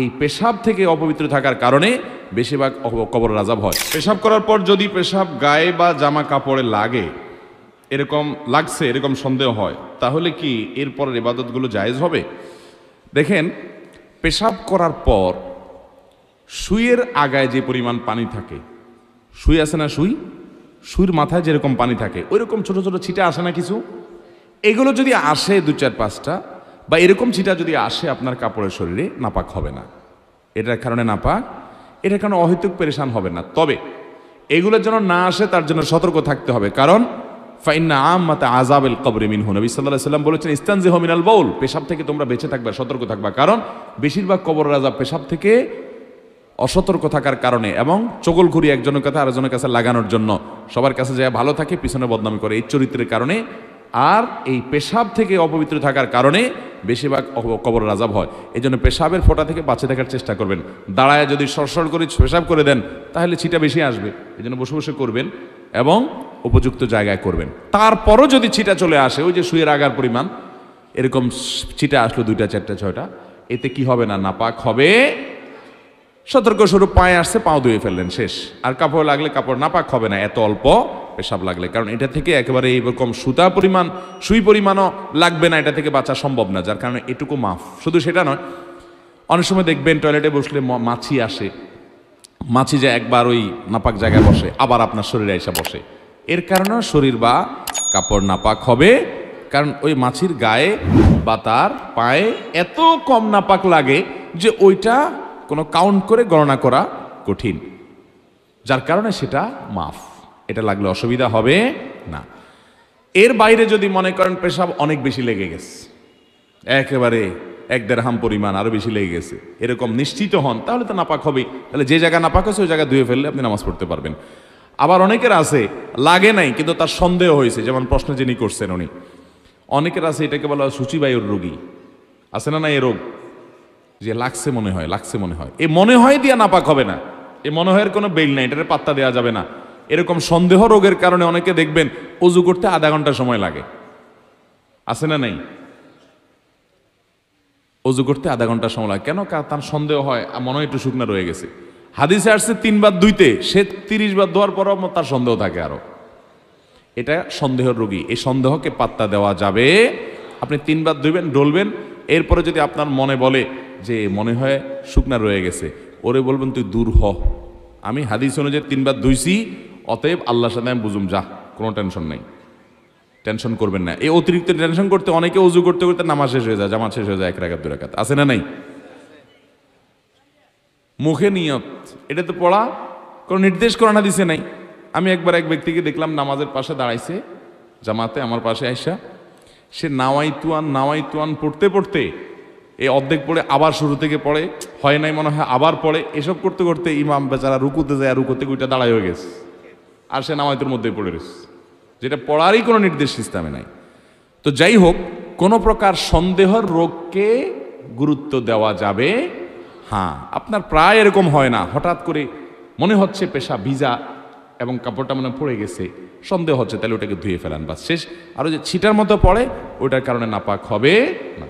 এই পেশাব থেকে অপবিত্র থাকার কারণে বেশিরভাগ কবরের আযাব হয়। পেশাব করার পর যদি পেশাব গায়ে বা জামা কাপড়ে লাগে, এরকম লাগছে এরকম সন্দেহ হয়, তাহলে কি এরপরের ইবাদতগুলো জায়েজ হবে? দেখেন, পেশাব করার পর সুইয়ের আগায় যে পরিমাণ পানি থাকে, সুই আছে না, সুইয়ের মাথায় যেরকম পানি থাকে ওইরকম ছোট ছোট ছিটা আসে না কিছু, এগুলো যদি আসে 2-4-5টা বা এরকম ছিটা যদি আসে আপনার কাপড়ের শরীরে, নাপাক হবে না। এটার কারণে নাপাক, এটার কারণে অহেতুক পেরেশান হবে না। তবে এগুলোর জন্য না আসে তার জন্য সতর্ক থাকতে হবে, কারণ ফাইন্না আম্মাতা আযাবিল কবরি মিনহু, নবী সাল্লাল্লাহু আলাইহি সাল্লাম বলেছেন ইস্তানজিহু মিনাল বাউল, পেশাব থেকে তোমরা বেঁচে থাকবা, সতর্ক থাকবা, কারণ বেশিরভাগ কবরের আযাব পেশাব থেকে অসতর্ক থাকার কারণে এবং চগলখুরি একজনের কাছে আরেকজনের কাছে লাগানোর জন্য, সবার কাছে যায় ভালো থাকে পিছনে বদনামি করে, এই চরিত্রের কারণে আর এই পেশাব থেকে অপবিত্র থাকার কারণে বেশিরভাগ কবরের আযাব হয়। এই জন্য পেশাবের ফোঁটা থেকে বাঁচে থাকার চেষ্টা করবেন। দাঁড়ায় যদি সরসর করে পেশাব করে দেন তাহলে ছিটা বেশি আসবে, এই জন্য বসে বসে করবেন এবং উপযুক্ত জায়গায় করবেন। তারপরও যদি ছিটা চলে আসে, ওই যে সুইয়ের আগার পরিমাণ এরকম ছিটা আসলো 2টা 4টা 6টা, এতে কি হবে না, নাপাক হবে। সতর্ক স্বরূপ পায়ে আসছে, পাও ধুয়ে ফেললেন, শেষ। আর কাপড় লাগলে কাপড় নাপাক হবে না এত অল্প পেশাব লাগলে, কারণ এটা থেকে একেবারে এইরকম সুই পরিমাণও লাগবে না, এটা থেকে বাঁচা সম্ভব না, যার কারণে এটুকু মাফ। শুধু সেটা নয়, অনেক সময় দেখবেন টয়লেটে বসলে মাছি আসে, মাছি যে একবার ওই নাপাক জায়গায় বসে আবার আপনার শরীরে এসে বসে, এর কারণেও শরীর বা কাপড় নাপাক হবে, কারণ ওই মাছির গায়ে বা তার পায়ে এত কম নাপাক লাগে যে ওইটা কোনো কাউন্ট করে গণনা করা কঠিন, যার কারণে সেটা মাফ, এটা লাগলে অসুবিধা হবে না। এর বাইরে যদি মনে করেন পেশাব অনেক বেশি লেগে গেছে, একেবারে 1-1.5 হাম পরিমাণ আরো বেশি লেগে গেছে, এরকম নিশ্চিত হন, তাহলে তো নাপাক হবেই। তাহলে যে জায়গা নাপাক আছে ওই জায়গা ধুয়ে ফেললে আপনি নামাজ পড়তে পারবেন। আবার অনেকের আছে লাগে নাই কিন্তু তার সন্দেহ হয়েছে, যেমন প্রশ্ন যিনি করছেন উনি, অনেকের আছে এটাকে বলা হয় সূচিবায়ুর রোগী, আছে না এই রোগ, যে লাগছে মনে হয় এই মনে হয় দিয়া নাপাক হবে না, এই মনে হয় কোনো বেল নাই, এটার পাত্তা দেওয়া যাবে না। এরকম সন্দেহ রোগের কারণে অনেকে দেখবেন ওযু করতে আধা ঘন্টা সময় লাগে, আছে না নাই, ওযু করতে আধা ঘন্টা সময় লাগে কেন? তার সন্দেহ হয় মনে হয় একটু শুকনা রয়ে গেছে। হাদিসে আসছে 3 বার ধুইতে, সে 30 বার ধোয়ার পরও তার সন্দেহ থাকে আরো, এটা সন্দেহের রোগী, এই সন্দেহকে পাত্তা দেওয়া যাবে। আপনি 3 বার ধুইবেন, ডলবেন, এরপরে যদি আপনার মনে বলে যে মনে হয় শুকনা রয়ে গেছে, ওরে বলবেন তুই দূর হ, আমি হাদিস অনুযায়ী 3 বার ধুইছি, অতএব আল্লাহর সাথে আমি বুঝুম, যা, কোনো টেনশন নাই, টেনশন করবেন না। এই অতিরিক্ত টেনশন করতে অনেকে ওযু করতে করতে নামাজ শেষ হয়ে যায়, জামাত শেষ হয়ে যায় 1 রাকাত 2 রাকাত, আছে না নাই? মুখে নিয়ত, এটা তো পড়া কোনো নির্দেশ করানো দিছে নাই। আমি একবার এক ব্যক্তিকে দেখলাম নামাজের পাশে দাঁড়াইছে জামাতে, আমার পাশে আইসা, সে নাওয়াইতুয়ান পড়তে পড়তে এই অর্ধেক পড়ে আবার শুরু থেকে পড়ে, হয় নাই মনে হয় আবার পড়ে, এসব করতে করতে ইমাম বেচারা রুকুতে যায়, রুকুতে ওইটা দাঁড়াই হয়ে গেছে, আর সে নাওয়াইতুর মধ্যেই পড়ে রয়েছে, যেটা পড়ারই কোনো নির্দেশ ইসলামে নাই। তো যাই হোক, কোনো প্রকার সন্দেহের রোগকে গুরুত্ব দেওয়া যাবে। হ্যাঁ, আপনার প্রায় এরকম হয় না, হঠাৎ করে মনে হচ্ছে পেশাব ভিজা এবং কাপড়টা মনে পড়ে গেছে, সন্দেহ হচ্ছে, তাহলে ওটাকে ধুয়ে ফেলান, বাস শেষ। আর ওই যে ছিটার মতো পড়ে, ওইটার কারণে নাপাক হবে না।